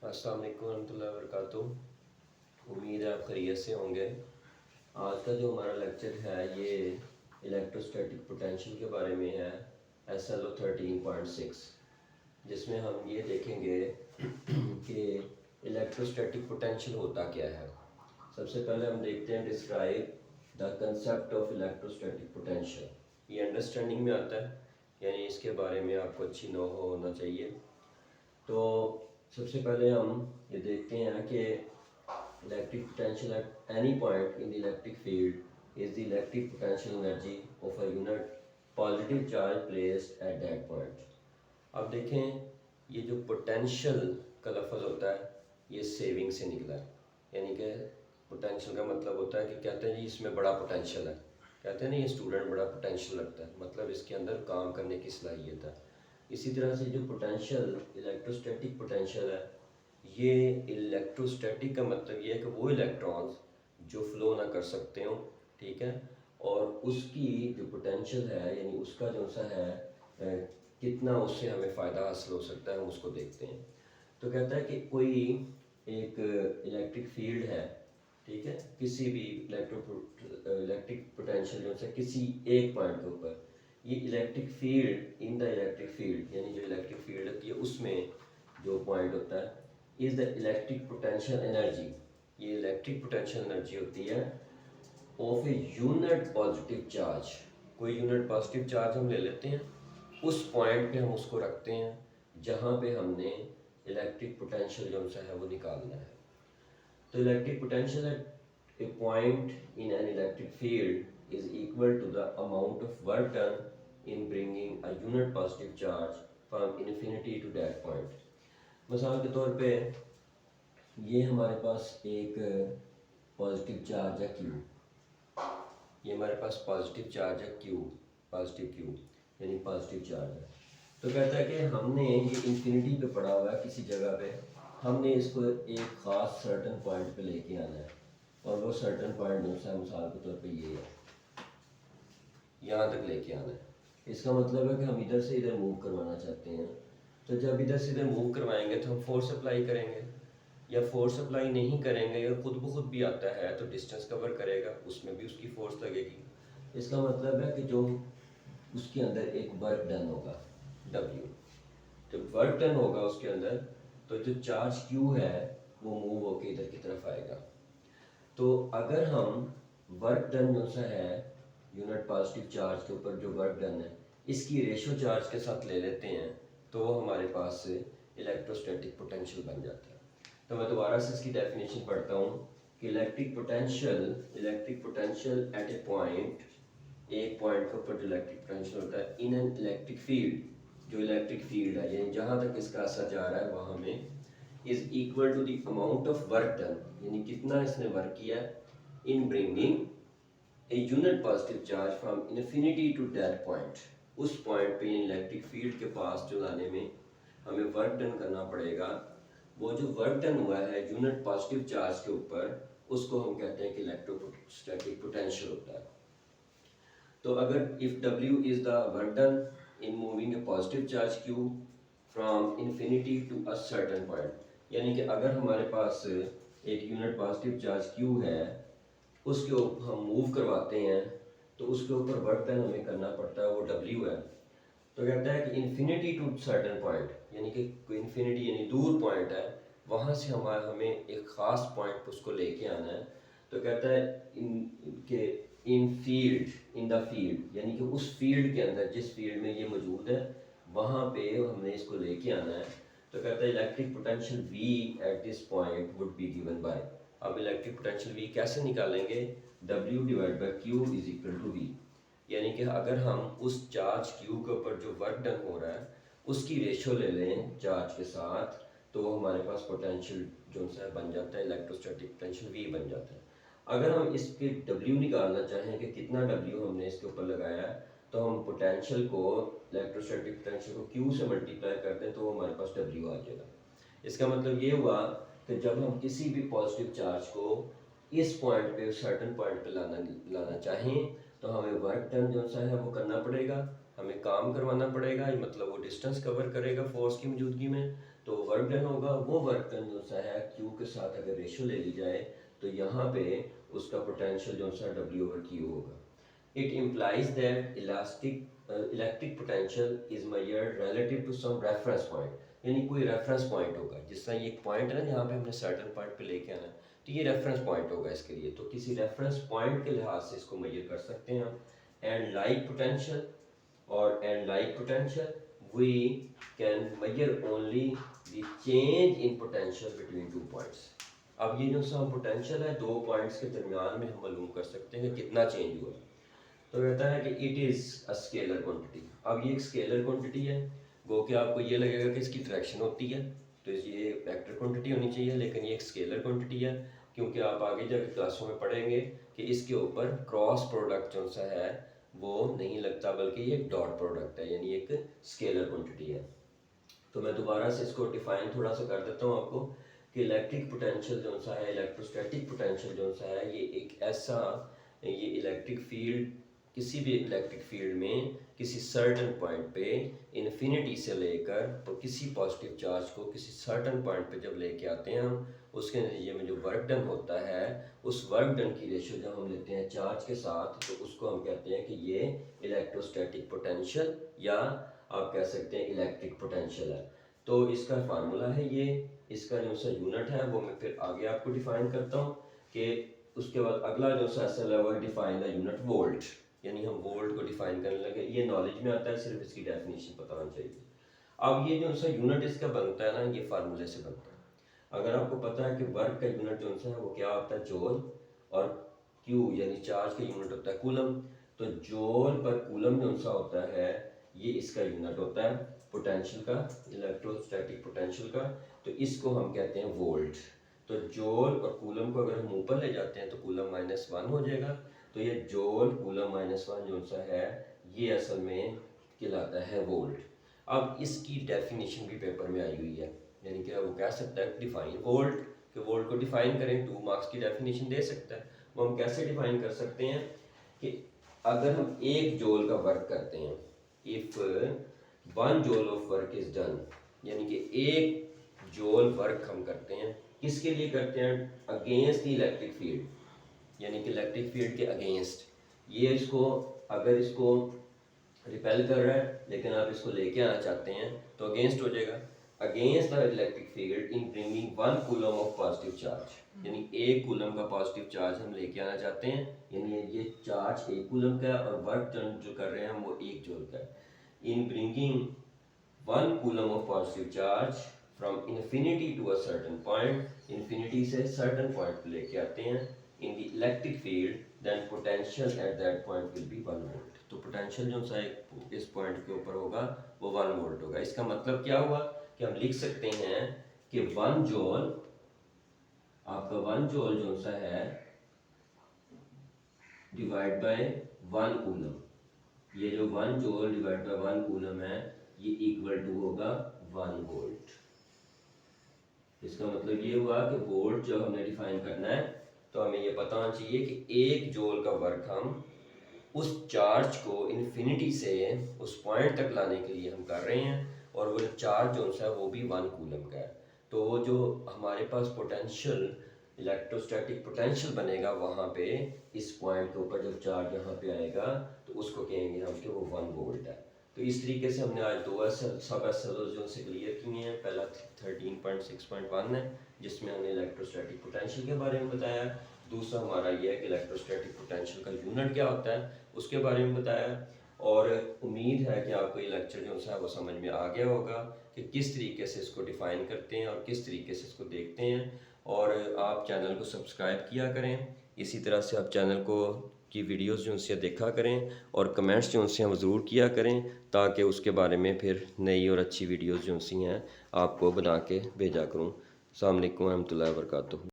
अस्सलाम वालेकुम रहमतुल्लाहि व बरकातुहू। उम्मीद है आप खैरियत से होंगे। आज का जो हमारा लेक्चर है ये इलेक्ट्रोस्टैटिक पोटेंशियल के बारे में है, SLO 13.6, जिसमें हम ये देखेंगे कि इलेक्ट्रोस्टैटिक पोटेंशियल होता क्या है। सबसे पहले हम देखते हैं describe the concept of electrostatic potential. ये अंडरस्टैंडिंग में आता है, यानी इसके बारे में आपको अच्छी नो होना चाहिए। तो सबसे पहले हम ये देखते हैं कि electric potential at any point in the electric field is the electric potential energy of a unit positive charge placed at that point. अब देखें, ये जो पोटेंशियल का लफ्ज़ होता है ये सेविंग से निकला है, यानी कि पोटेंशियल का मतलब होता है कि कहते हैं जी इसमें बड़ा पोटेंशियल है, कहते हैं ना ये स्टूडेंट बड़ा पोटेंशियल लगता है, मतलब इसके अंदर काम करने की सलाहियत है। इसी तरह से जो पोटेंशियल इलेक्ट्रोस्टैटिक पोटेंशियल है, ये इलेक्ट्रोस्टैटिक का मतलब ये है कि वो इलेक्ट्रॉन्स जो फ्लो ना कर सकते हो, ठीक है, और उसकी जो पोटेंशियल है यानी उसका जो सा है कितना उससे हमें फ़ायदा हासिल हो सकता है, हम उसको देखते हैं। तो कहता है कि कोई एक इलेक्ट्रिक फील्ड है, ठीक है, किसी भी इलेक्ट्रिक पोटेंशियल जो है किसी एक पॉइंट के ऊपर, ये electric field in the electric field यानी जो इलेक्ट्रिक फील्ड होती है उसमें जो पॉइंट होता है is the electric potential energy. ये इलेक्ट्रिक पोटेंशियल एनर्जी होती है of A unit positive charge. कोई यूनिट पॉजिटिव चार्ज हम ले लेते हैं, उस पॉइंट पे हम उसको रखते हैं जहाँ पे हमने इलेक्ट्रिक पोटेंशियल जो सा है वो निकालना है। तो electric potential at A point in an electric field is equal to the amount of work done in bringing a unit positive charge from infinity to that point। मिसाल के तौर पे ये हमारे पास एक पॉजिटिव चार्ज है Q, ये हमारे पास पॉजिटिव चार्ज है Q, पॉजिटिव Q यानी पॉजिटिव चार्ज है। तो कहता है कि हमने ये इन्फिनिटी पे पड़ा हुआ है किसी जगह पे, हमने इसको एक ख़ास सर्टन पॉइंट पे लेके आना है, और वो सर्टन पॉइंट जो है मिसाल के तौर पे ये है, यहाँ तक लेके आना है। इसका मतलब है कि हम इधर से इधर मूव करवाना चाहते हैं। तो जब इधर से इधर मूव करवाएंगे तो हम फोर्स अप्लाई करेंगे, या फोर्स अप्लाई नहीं करेंगे या खुद ब खुद भी आता है तो डिस्टेंस कवर करेगा, उसमें भी उसकी फोर्स लगेगी। इसका मतलब है कि जो उसके अंदर एक वर्क डन होगा W, जब वर्क डन होगा उसके अंदर तो जो चार्ज Q है वो मूव होके इधर की तरफ आएगा। तो अगर हम वर्क डन जो सा है यूनिट पॉजिटिव चार्ज के ऊपर जो वर्क डन है इसकी रेशो चार्ज के साथ ले लेते हैं तो वो हमारे पास से इलेक्ट्रोस्टैटिक पोटेंशियल बन जाता है। तो मैं दोबारा से इसकी डेफिनेशन पढ़ता हूँ कि electric potential at A point, एक पॉइंट के ऊपर जो इलेक्ट्रिक पोटेंशियल होता है इन एन इलेक्ट्रिक फील्ड, जो इलेक्ट्रिक फील्ड है यानी जहाँ तक इसका असर जा रहा है वहाँ में, is equal to the amount of work done, यानी कितना इसने वर्क किया in bringing a unit positive charge from infinity to that point. उस पॉइंट पे इलेक्ट्रिक फील्ड के पास जो लाने में हमें वर्क डन करना पड़ेगा, वो जो वर्क डन हुआ है यूनिट पॉजिटिव चार्ज के ऊपर उसको हम कहते हैं कि इलेक्ट्रोस्टैटिक पोटेंशियल होता है। तो अगर if W is the work done in moving a positive charge Q from infinity to a certain point, यानी कि अगर हमारे पास एक यूनिट पॉजिटिव चार्ज Q है उसके ऊपर हम मूव करवाते हैं तो उसके ऊपर वर्क डन हमें करना पड़ता है, वो W है। तो कहता है कि इन्फिनिटी टू सर्टेन पॉइंट, यानी कि इन्फिनिटी यानी दूर पॉइंट है, वहाँ से हमें एक ख़ास पॉइंट उसको लेके आना है। तो कहता है इन फील्ड इन द फील्ड, यानी कि उस फील्ड के अंदर जिस फील्ड में ये मौजूद है वहाँ पे हमने इसको लेके आना है। तो कहता है electric potential V at this point would be given by, अब इलेक्ट्रिक पोटेंशियल V कैसे निकालेंगे, W divide by Q is equal to V, यानी कि अगर हम उस चार्ज Q के ऊपर जो वर्क डन हो रहा है उसकी रेशो ले लें चार्ज के साथ तो वो हमारे पास पोटेंशियल जो है बन जाता है, इलेक्ट्रोस्टैटिक पोटेंशियल V बन जाता है। अगर हम इसके W निकालना चाहें कि कितना W हमने इसके ऊपर लगाया है तो हम पोटेंशियल को इलेक्ट्रोस्टैटिक पोटेंशियल को Q से मल्टीप्लाई करते हैं तो वो हमारे पास W आ जाएगा। इसका मतलब ये हुआ कि जब हम किसी भी पॉजिटिव चार्ज को इस पॉइंट पे सर्टेन पॉइंट पे लाना चाहें तो हमें वर्क डन जो सा है वो करना पड़ेगा, हमें काम करवाना पड़ेगा, ये मतलब वो डिस्टेंस कवर करेगा फोर्स की मौजूदगी में। तो तो वर्क डन होगा, वो वर्क डन जो सा है क्यू के साथ अगर रेशो ले ली जाए तो यहाँ पे उसका पोटेंशियल जो सा W/Q होगा। It implies that electric potential is measured relative to some reference point, यानी कोई रेफरेंस पॉइंट होगा, जिस तरह ये एक पॉइंट है ना जहाँ पे हमने सर्टेन पॉइंट पे लेके आना, तो ये रेफरेंस पॉइंट होगा इसके लिए, तो किसी रेफरेंस पॉइंट के लिहाज से इसको मेजर कर सकते हैं हम। And like potential we can measure only the change in potential between two points। अब ये जो सा पोटेंशियल है दो पॉइंट्स के दरमियान में हम मालूम कर सकते हैं कि कितना चेंज हुआ। तो कहता है कि it is a scalar quantity. अब ये एक स्केलर क्वांटिटी है, गो कि आपको ये लगेगा कि इसकी फ्रैक्शन होती है तो ये वेक्टर क्वांटिटी होनी चाहिए, लेकिन ये एक स्केलर क्वांटिटी है क्योंकि आप आगे जाकर क्लासों में पढ़ेंगे कि इसके ऊपर क्रॉस प्रोडक्ट जो सा है वो नहीं लगता, बल्कि ये एक डॉट प्रोडक्ट है, यानी एक स्केलर क्वांटिटी है। तो मैं दोबारा से इसको डिफाइन थोड़ा सा कर देता हूँ आपको कि इलेक्ट्रिक पोटेंशियल जो सा है, इलेक्ट्रोस्टैटिक पोटेंशियल जो सा है, ये एक ऐसा, ये इलेक्ट्रिक फील्ड, किसी भी इलेक्ट्रिक फील्ड में किसी सर्टन पॉइंट पे इन्फिनिटी से लेकर तो किसी पॉजिटिव चार्ज को किसी सर्टन पॉइंट पे जब लेके आते हैं हम, उसके नतीजे में जो वर्क डन होता है उस वर्क डन की रेशियो जब हम लेते हैं चार्ज के साथ तो उसको हम कहते हैं कि ये इलेक्ट्रोस्टैटिक पोटेंशियल या आप कह सकते हैं इलेक्ट्रिक पोटेंशियल है। तो इसका फार्मूला है ये, इसका जो सा यूनिट है वो मैं फिर आगे आपको डिफाइन करता हूँ कि उसके बाद अगला जो सा असल है वो डिफाइन द यूनिट वोल्ट, यानी हम वोल्ट को डिफाइन करने लगे। ये नॉलेज में आता है, सिर्फ इसकी डेफिनेशन पता होनी चाहिए। अब ये जो सा यूनिट इसका बनता है ना, ये फार्मूले से बनता है। अगर आपको पता है कि वर्क का यूनिट जो सा है वो क्या होता है, जूल, और क्यू यानी चार्ज का यूनिट होता है कूलम, तो जूल पर कूलम जो सा होता है ये इसका यूनिट होता है पोटेंशियल का, इलेक्ट्रोस्टैटिक पोटेंशियल का, तो इसको हम कहते हैं वोल्ट। तो जूल और कूलम को अगर हम ऊपर ले जाते हैं तो कूलम -1 हो जाएगा, तो ये जूल कूलम -1 जो सा है ये असल में कहलाता है वोल्ट। अब इसकी डेफिनेशन भी पेपर में आई हुई है, यानी कि वो कह सकता है डिफाइन वोल्ट, कि वोल्ट को डिफाइन करें, 2 मार्क्स की डेफिनेशन दे सकता है। वो हम कैसे डिफाइन कर सकते हैं कि अगर हम 1 जूल का वर्क करते हैं, if 1 joule of work is done, यानी कि 1 जूल वर्क हम करते हैं, किसके लिए करते हैं, अगेंस्ट द इलेक्ट्रिक फील्ड, यानी कि इलेक्ट्रिक फील्ड के अगेंस्ट। ये इसको अगर इसको रिपेल कर रहा है लेकिन आप इसको लेके आना चाहते हैं तो अगेंस्ट हो जाएगा, against the electric field in bringing 1 coulomb of positive charge, यानी 1 कूलम का पॉजिटिव चार्ज हम लेके आना चाहते हैं, यानी ये चार्ज 1 कूलम का है और वर्क डन जो कर रहे हैं हम वो 1 जूल का है। In bringing 1 coulomb of positive charge from infinity to a certain point, इन्फिनिटी से सर्टेन पॉइंट पे लेके आते हैं in the electric field, then potential at that point will be 1 volt. तो पोटेंशियल जो सा इस पॉइंट के ऊपर होगा वो 1 वोल्ट होगा। इसका मतलब क्या हुआ कि हम लिख सकते हैं कि 1 जूल, आपका 1 जूल जो सा है डिवाइड बाय 1 कूलम, ये जो 1 जूल डिवाइड बाय 1 कूलम है ये इक्वल टू होगा 1 वोल्ट। इसका मतलब ये हुआ कि वोल्ट जो हमने डिफाइन करना है तो हमें ये पता होना चाहिए कि 1 जूल का वर्क हम उस चार्ज को इन्फिनिटी से उस पॉइंट तक लाने के लिए हम कर रहे हैं, और वो चार्ज जो सा है वो भी 1 कूलम का है। तो वो जो हमारे पास पोटेंशियल, इलेक्ट्रोस्टैटिक पोटेंशियल बनेगा वहाँ पे इस पॉइंट के ऊपर जब चार्ज यहाँ पे आएगा तो उसको कहेंगे हम कि वो 1 वोल्ट है। तो इस तरीके से हमने आज 2 सब एसएलओ जो से क्लियर किए हैं। पहला 13.6.1 है जिसमें हमने इलेक्ट्रोस्टैटिक पोटेंशियल के बारे में बताया, दूसरा हमारा ये है कि इलेक्ट्रोस्टैटिक पोटेंशियल का यूनिट क्या होता है उसके बारे में बताया, और उम्मीद है कि आपको ये लेक्चर जो है वो समझ में आ गया होगा कि किस तरीके से इसको डिफ़ाइन करते हैं और किस तरीके से इसको देखते हैं। और आप चैनल को सब्सक्राइब किया करें, इसी तरह से आप चैनल को की वीडियोस जो उनसे देखा करें और कमेंट्स जो उनसे हम ज़रूर किया करें ताकि उसके बारे में फिर नई और अच्छी वीडियोस जो उनसी हैं आपको बना के भेजा करूँ। अस्सलाम वालेकुम रहमतुल्लाहि व बरकातुहू।